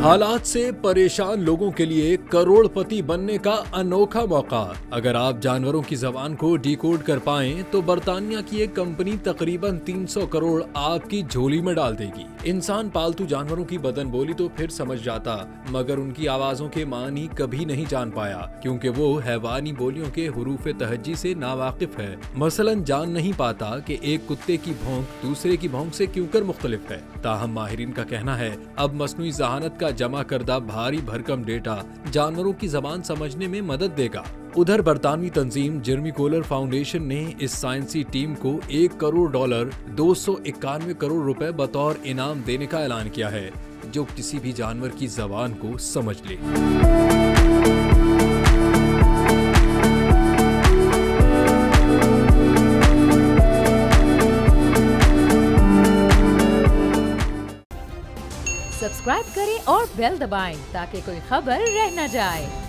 हालात से परेशान लोगों के लिए करोड़पति बनने का अनोखा मौका। अगर आप जानवरों की जबान को डिकोड कर पाएं तो बर्तानिया की एक कंपनी तकरीबन 300 करोड़ आपकी झोली में डाल देगी। इंसान पालतू जानवरों की बदन बोली तो फिर समझ जाता, मगर उनकी आवाजों के मानी कभी नहीं जान पाया, क्योंकि वो हैवानी बोलियों के हुरूफे तहज्जी से नावाकिफ है। मसलन जान नहीं पाता कि एक कुत्ते की भौंक दूसरे की भौंक से क्यों कर मुख्तलिफ है। ताहम माहिरीन का कहना है अब मसनूई ज़हानत का जमा करदा भारी भरकम डेटा जानवरों की जबान समझने में मदद देगा। उधर बरतानवी तंजीम जर्मी कोलर फाउंडेशन ने इस साइंसी टीम को $1 करोड़ 291 करोड़ रुपए बतौर इनाम देने का ऐलान किया है, जो किसी भी जानवर की जबान को समझ ले। सब्सक्राइब करें और बेल दबाएं ताकि कोई खबर रह न जाए।